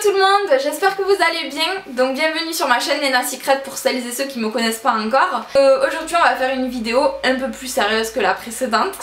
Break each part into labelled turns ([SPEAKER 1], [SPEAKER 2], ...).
[SPEAKER 1] tout le monde, j'espère que vous allez bien. Donc bienvenue sur ma chaîne Lena Secret pour celles et ceux qui me connaissent pas encore. Aujourd'hui on va faire une vidéo un peu plus sérieuse que la précédente.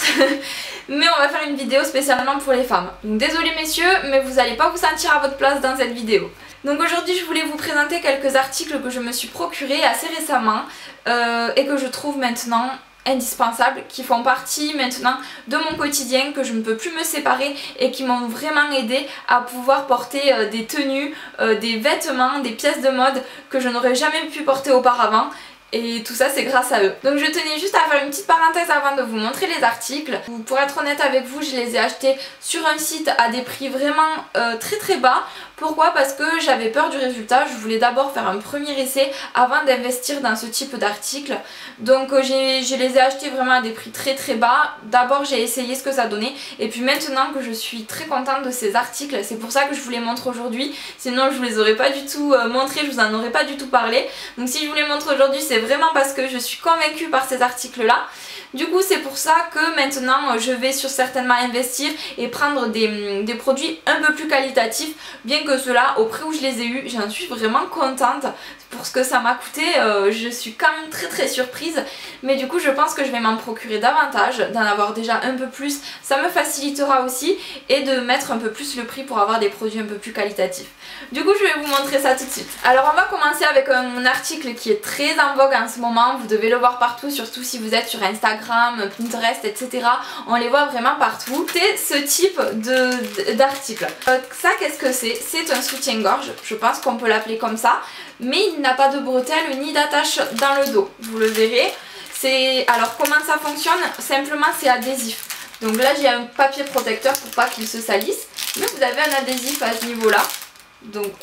[SPEAKER 1] Mais on va faire une vidéo spécialement pour les femmes. Donc désolé messieurs, mais vous allez pas vous sentir à votre place dans cette vidéo. Donc aujourd'hui je voulais vous présenter quelques articles que je me suis procurés assez récemment et que je trouve maintenant indispensables, qui font partie maintenant de mon quotidien, que je ne peux plus me séparer et qui m'ont vraiment aidé à pouvoir porter des tenues, des vêtements, des pièces de mode que je n'aurais jamais pu porter auparavant. Et tout ça c'est grâce à eux. Donc je tenais juste à faire une petite parenthèse avant de vous montrer les articles. Pour être honnête avec vous, je les ai achetés sur un site à des prix vraiment très bas. Pourquoi? Parce que j'avais peur du résultat. Je voulais d'abord faire un premier essai avant d'investir dans ce type d'articles. Donc je les ai achetés vraiment à des prix très bas. D'abord j'ai essayé ce que ça donnait. Et puis maintenant que je suis très contente de ces articles, c'est pour ça que je vous les montre aujourd'hui. Sinon je vous les aurais pas du tout montrés, je vous en aurais pas du tout parlé. Donc si je vous les montre aujourd'hui, c'est vraiment parce que je suis convaincue par ces articles là. Du coup c'est pour ça que maintenant je vais certainement investir et prendre des produits un peu plus qualitatifs, bien que ceux-là au prix où je les ai eus, j'en suis vraiment contente. Pour ce que ça m'a coûté, je suis quand même très surprise. Mais du coup je pense que je vais m'en procurer davantage, d'en avoir déjà un peu plus, ça me facilitera aussi, et de mettre un peu plus le prix pour avoir des produits un peu plus qualitatifs. Du coup je vais vous montrer ça tout de suite. Alors on va commencer avec un article qui est très en vogue en ce moment, vous devez le voir partout, surtout si vous êtes sur Instagram, Pinterest, etc. On les voit vraiment partout. C'est ce type d'article. Ça qu'est-ce que c'est? C'est un soutien-gorge, je pense qu'on peut l'appeler comme ça. Mais il n'a pas de bretelles ni d'attache dans le dos, vous le verrez. Alors comment ça fonctionne? Simplement c'est adhésif. Donc là j'ai un papier protecteur pour pas qu'il se salisse, mais vous avez un adhésif à ce niveau là. Donc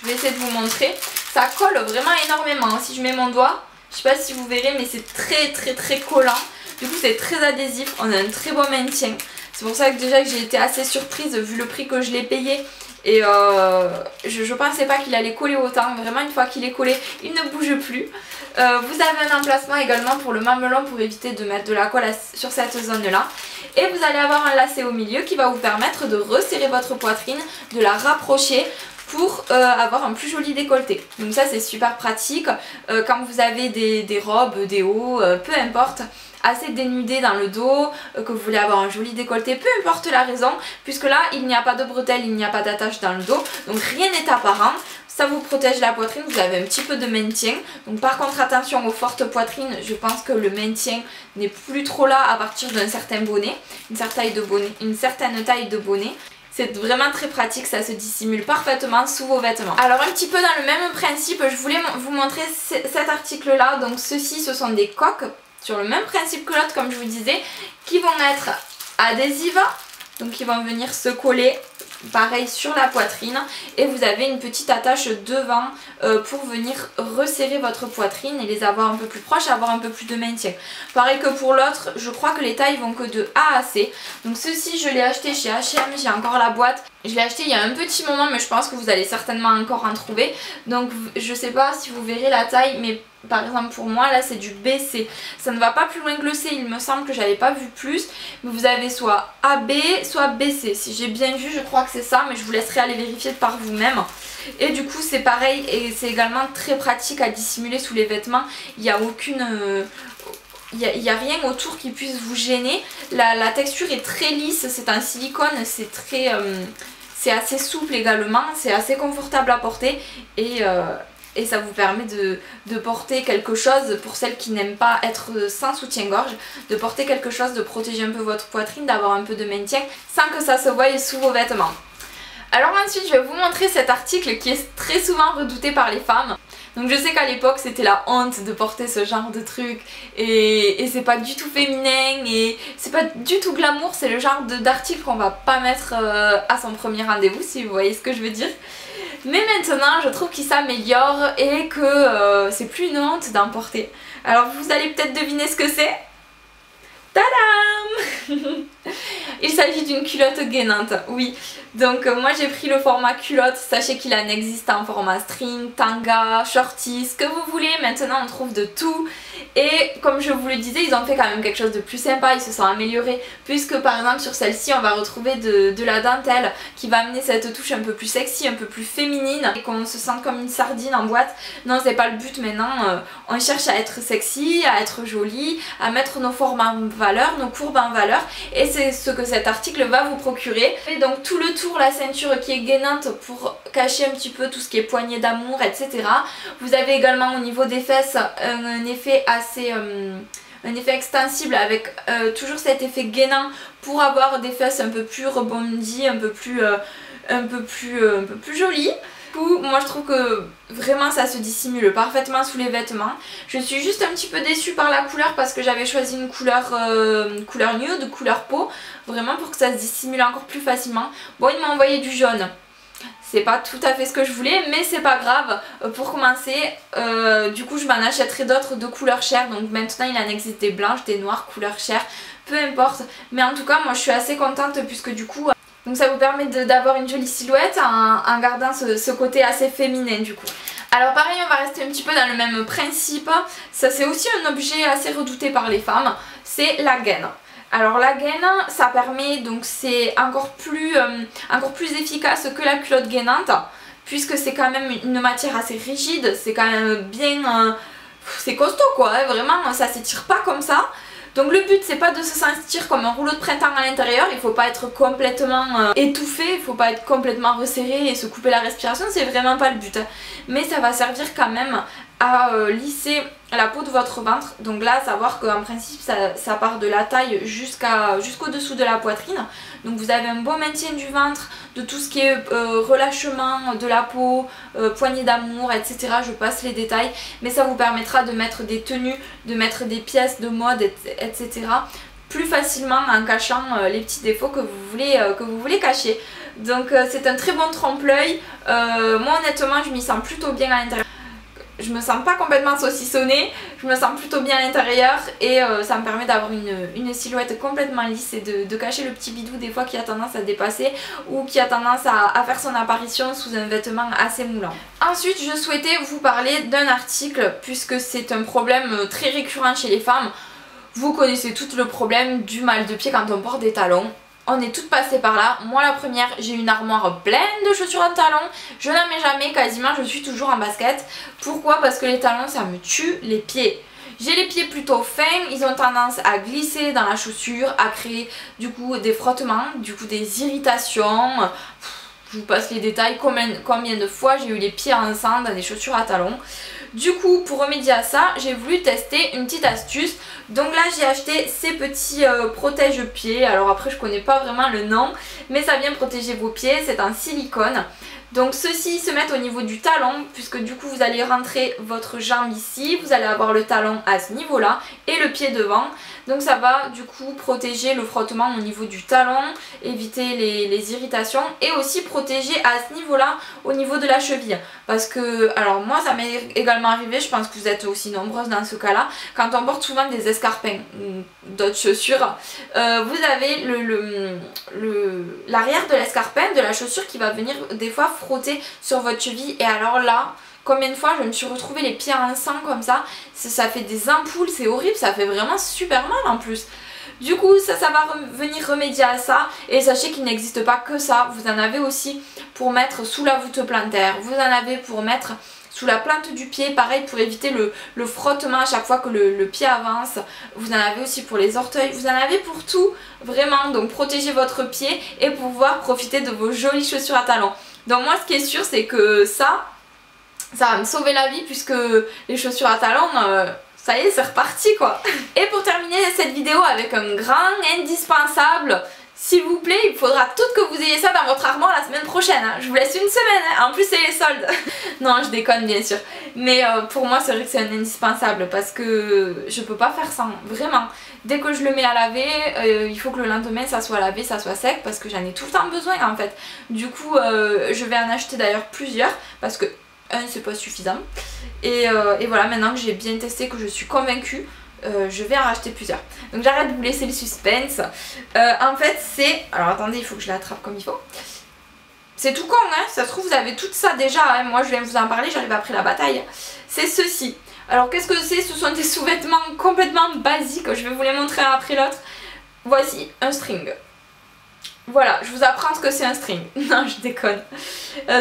[SPEAKER 1] je vais essayer de vous montrer. Ça colle vraiment énormément. Si je mets mon doigt, je sais pas si vous verrez, mais c'est très collant. Du coup c'est très adhésif, on a un très bon maintien. C'est pour ça que déjà j'ai été assez surprise vu le prix que je l'ai payé. Et je pensais pas qu'il allait coller autant. Vraiment une fois qu'il est collé, il ne bouge plus. Vous avez un emplacement également pour le mamelon pour éviter de mettre de la colle sur cette zone là. Et vous allez avoir un lacet au milieu qui va vous permettre de resserrer votre poitrine, de la rapprocher pour avoir un plus joli décolleté. Donc ça c'est super pratique quand vous avez des robes, des hauts, peu importe, assez dénudé dans le dos, que vous voulez avoir un joli décolleté, peu importe la raison, puisque là il n'y a pas de bretelles, il n'y a pas d'attache dans le dos, donc rien n'est apparent. Ça vous protège la poitrine, vous avez un petit peu de maintien. Donc par contre attention aux fortes poitrines, je pense que le maintien n'est plus trop là à partir d'un certain bonnet, une certaine taille de bonnet. C'est vraiment très pratique, ça se dissimule parfaitement sous vos vêtements. Alors un petit peu dans le même principe, je voulais vous montrer cet article là. Donc ceux-ci ce sont des coques sur le même principe que l'autre comme je vous disais, qui vont être adhésives, donc qui vont venir se coller pareil sur la poitrine, et vous avez une petite attache devant pour venir resserrer votre poitrine et les avoir un peu plus proches, avoir un peu plus de maintien. Pareil que pour l'autre, je crois que les tailles vont que de A à C. Donc ceci je l'ai acheté chez H&M, j'ai encore la boîte. Je l'ai acheté il y a un petit moment, mais je pense que vous allez certainement encore en trouver. Donc je sais pas si vous verrez la taille, mais par exemple pour moi là c'est du BC. Ça ne va pas plus loin que le C, il me semble que j'avais pas vu plus. Mais vous avez soit AB, soit BC. Si j'ai bien vu, je crois que c'est ça, mais je vous laisserai aller vérifier par vous-même. Et du coup c'est pareil, et c'est également très pratique à dissimuler sous les vêtements. Il n'y a aucune... Il n'y a rien autour qui puisse vous gêner. La texture est très lisse, c'est un silicone, c'est très... c'est assez souple également, c'est assez confortable à porter, et ça vous permet de porter quelque chose, pour celles qui n'aiment pas être sans soutien-gorge, de porter quelque chose, de protéger un peu votre poitrine, d'avoir un peu de maintien sans que ça se voie sous vos vêtements. Alors ensuite je vais vous montrer cet article qui est très souvent redouté par les femmes. Donc je sais qu'à l'époque c'était la honte de porter ce genre de truc, et c'est pas du tout féminin et c'est pas du tout glamour, c'est le genre d'article qu'on va pas mettre à son premier rendez-vous, si vous voyez ce que je veux dire. Mais maintenant je trouve qu'il s'améliore et que c'est plus une honte d'en porter. Alors vous allez peut-être deviner ce que c'est. Tadam! Il s'agit d'une culotte gainante, oui. Donc moi j'ai pris le format culotte, sachez qu'il en existe en format string, tanga, shorty, ce que vous voulez. Maintenant on trouve de tout Et comme je vous le disais, ils ont fait quand même quelque chose de plus sympa, ils se sont améliorés, puisque par exemple sur celle-ci on va retrouver de la dentelle qui va amener cette touche un peu plus sexy, un peu plus féminine, et qu'on se sente comme une sardine en boîte. Non, c'est pas le but maintenant, on cherche à être sexy, à être jolie, à mettre nos formes en valeur, nos courbes en valeur, et c'est ce que cet article va vous procurer. Et donc tout le tour, la ceinture qui est gainante pour cacher un petit peu tout ce qui est poignée d'amour, etc. Vous avez également au niveau des fesses un effet assez... un effet extensible avec toujours cet effet gainant pour avoir des fesses un peu plus rebondies, un peu plus jolies. Du coup, moi je trouve que vraiment ça se dissimule parfaitement sous les vêtements. Je suis juste un petit peu déçue par la couleur parce que j'avais choisi une couleur nude, couleur peau, vraiment pour que ça se dissimule encore plus facilement. Bon, il m'a envoyé du jaune. C'est pas tout à fait ce que je voulais, mais c'est pas grave. Pour commencer, du coup je m'en achèterai d'autres de couleur chair. Donc maintenant il en existe des blanches, des noires, couleur chair, peu importe. Mais en tout cas moi je suis assez contente puisque du coup... donc ça vous permet d'avoir une jolie silhouette en gardant ce côté assez féminin du coup. Alors pareil, on va rester un petit peu dans le même principe. Ça c'est aussi un objet assez redouté par les femmes, c'est la gaine. Alors la gaine, ça permet, donc c'est encore plus efficace que la culotte gainante, puisque c'est quand même une matière assez rigide, c'est quand même bien... c'est costaud quoi, hein, vraiment, ça s'étire pas comme ça. Donc le but c'est pas de se sentir comme un rouleau de printemps à l'intérieur, il faut pas être complètement étouffé, il faut pas être complètement resserré et se couper la respiration, c'est vraiment pas le but. Mais ça va servir quand même à lisser la peau de votre ventre. Donc là, à savoir qu'en principe ça part de la taille jusqu'au dessous de la poitrine. Donc vous avez un bon maintien du ventre, de tout ce qui est relâchement de la peau, poignée d'amour, etc. Je passe les détails, mais ça vous permettra de mettre des tenues, de mettre des pièces de mode, etc. plus facilement en cachant les petits défauts que vous voulez cacher. Donc c'est un très bon trompe-l'œil. Moi honnêtement je m'y sens plutôt bien à l'intérieur. Je me sens pas complètement saucissonnée, je me sens plutôt bien à l'intérieur et ça me permet d'avoir une silhouette complètement lisse et de cacher le petit bidou des fois qui a tendance à dépasser ou qui a tendance à faire son apparition sous un vêtement assez moulant. Ensuite, je souhaitais vous parler d'un article puisque c'est un problème très récurrent chez les femmes. Vous connaissez tout le problème du mal de pied quand on porte des talons. On est toutes passées par là. Moi la première, j'ai une armoire pleine de chaussures en talons. Je n'en mets jamais, quasiment je suis toujours en basket. Pourquoi? Parce que les talons ça me tue les pieds. J'ai les pieds plutôt fins, ils ont tendance à glisser dans la chaussure, à créer du coup des frottements, du coup des irritations. Je vous passe les détails, combien de fois j'ai eu les pieds en sang dans des chaussures à talons. Du coup, pour remédier à ça, j'ai voulu tester une petite astuce. Donc là, j'ai acheté ces petits protège-pieds. Alors après, je connais pas vraiment le nom, mais ça vient protéger vos pieds. C'est en silicone. Donc ceux-ci se mettent au niveau du talon, puisque du coup vous allez rentrer votre jambe ici, vous allez avoir le talon à ce niveau-là et le pied devant. Donc ça va du coup protéger le frottement au niveau du talon, éviter les irritations et aussi protéger à ce niveau-là au niveau de la cheville. Parce que, alors moi ça m'est également arrivé, je pense que vous êtes aussi nombreuses dans ce cas-là, quand on porte souvent des escarpins ou d'autres chaussures, vous avez l'arrière de l'escarpin, de la chaussure qui va venir des fois frotter sur votre cheville et alors là, combien de fois je me suis retrouvée les pieds en sang comme ça, ça fait des ampoules, c'est horrible, ça fait vraiment super mal en plus. Du coup ça va venir remédier à ça et sachez qu'il n'existe pas que ça, vous en avez aussi pour mettre sous la voûte plantaire, vous en avez pour mettre sous la plante du pied, pareil pour éviter le frottement à chaque fois que le pied avance, vous en avez aussi pour les orteils, vous en avez pour tout vraiment, donc protégez votre pied et pouvoir profiter de vos jolies chaussures à talons. Donc moi ce qui est sûr c'est que ça va me sauver la vie puisque les chaussures à talons, ça y est c'est reparti quoi. Et pour terminer cette vidéo avec un grand indispensable, s'il vous plaît, il faudra toutes que vous ayez ça dans votre armoire la semaine prochaine. Hein. Je vous laisse une semaine, hein. En plus c'est les soldes. Non, je déconne bien sûr. Mais pour moi c'est vrai que c'est un indispensable parce que je peux pas faire sans, vraiment. Dès que je le mets à laver, il faut que le lendemain ça soit lavé, ça soit sec parce que j'en ai tout le temps besoin en fait. Du coup, je vais en acheter d'ailleurs plusieurs parce que c'est pas suffisant. Et voilà, maintenant que j'ai bien testé, que je suis convaincue, je vais en racheter plusieurs. Donc j'arrête de vous laisser le suspense. En fait c'est... Alors attendez, il faut que je l'attrape comme il faut. c'est tout con hein, ça se trouve vous avez tout ça déjà, hein. Moi je viens vous en parler, j'arrive après la bataille. C'est ceci. Alors qu'est-ce que c'est? Ce sont des sous-vêtements complètement basiques, je vais vous les montrer un après l'autre. Voici un string. Voilà, je vous apprends ce que c'est un string. Non, je déconne.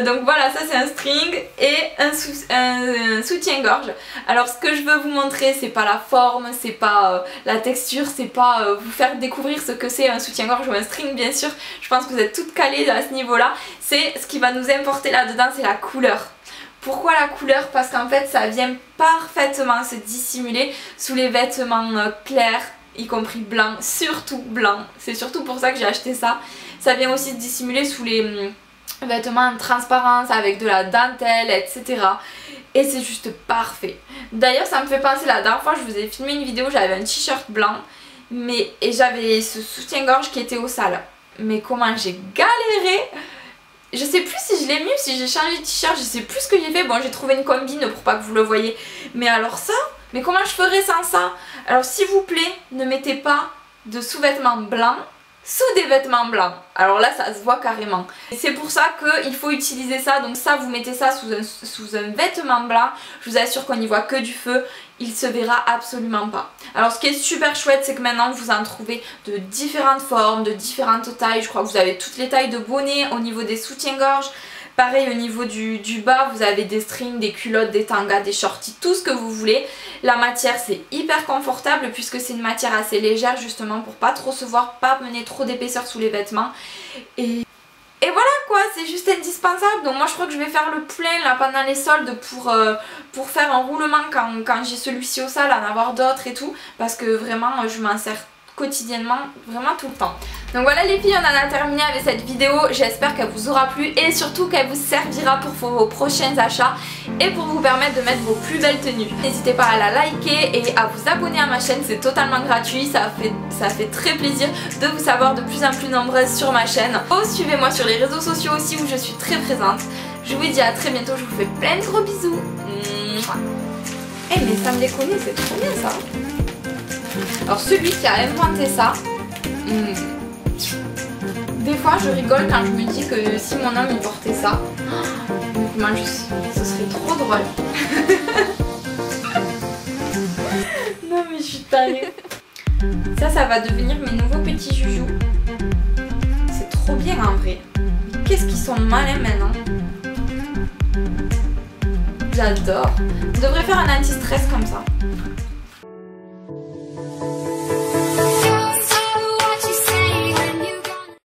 [SPEAKER 1] Donc voilà, ça c'est un string et un soutien-gorge. Alors ce que je veux vous montrer, c'est pas la forme, c'est pas la texture, c'est pas vous faire découvrir ce que c'est un soutien-gorge ou un string, bien sûr. Je pense que vous êtes toutes calées à ce niveau-là. C'est ce qui va nous importer là-dedans, c'est la couleur. Pourquoi la couleur? Parce qu'en fait, ça vient parfaitement se dissimuler sous les vêtements clairs, y compris blanc, surtout blanc. C'est surtout pour ça que j'ai acheté ça. Ça vient aussi se dissimuler sous les vêtements en transparence avec de la dentelle, etc. Et c'est juste parfait. D'ailleurs, ça me fait penser, la dernière fois je vous ai filmé une vidéo, j'avais un t-shirt blanc et j'avais ce soutien-gorge qui était au sale. Mais comment j'ai galéré! Je sais plus si je l'ai mis ou si j'ai changé de t-shirt, je sais plus ce que j'ai fait. Bon, j'ai trouvé une combine pour pas que vous le voyez. Mais alors ça, mais comment je ferais sans ça? Alors s'il vous plaît, ne mettez pas de sous-vêtements blancs sous des vêtements blancs. Alors là, ça se voit carrément. C'est pour ça qu'il faut utiliser ça. Donc ça, vous mettez ça sous un vêtement blanc. Je vous assure qu'on n'y voit que du feu. Il se verra absolument pas. Alors ce qui est super chouette, c'est que maintenant vous en trouvez de différentes formes, de différentes tailles. Je crois que vous avez toutes les tailles de bonnets au niveau des soutiens-gorge. Pareil au niveau du bas, vous avez des strings, des culottes, des tangas, des shorties, tout ce que vous voulez. La matière c'est hyper confortable puisque c'est une matière assez légère justement pour pas trop se voir, pas mener trop d'épaisseur sous les vêtements. Et voilà quoi, c'est juste indispensable. Donc moi je crois que je vais faire le plein là pendant les soldes pour faire un roulement quand j'ai celui-ci au sale, en avoir d'autres et tout. Parce que vraiment je m'en sers quotidiennement, vraiment tout le temps. Donc voilà les filles, on en a terminé avec cette vidéo. J'espère qu'elle vous aura plu et surtout qu'elle vous servira pour vos prochains achats et pour vous permettre de mettre vos plus belles tenues. N'hésitez pas à la liker et à vous abonner à ma chaîne, c'est totalement gratuit. Ça fait très plaisir de vous savoir de plus en plus nombreuses sur ma chaîne. Suivez-moi sur les réseaux sociaux aussi où je suis très présente. Je vous dis à très bientôt, je vous fais plein de gros bisous. Eh mais ça me déconne, c'est trop bien ça. Alors celui qui a inventé ça, des fois je rigole quand je me dis que si mon homme il portait ça, moi ce serait trop drôle. Non mais je suis tarée. Ça va devenir mes nouveaux petits joujoux. C'est trop bien en vrai. Mais qu'est-ce qu'ils sont malins maintenant. J'adore. Je devrais faire un anti-stress comme ça.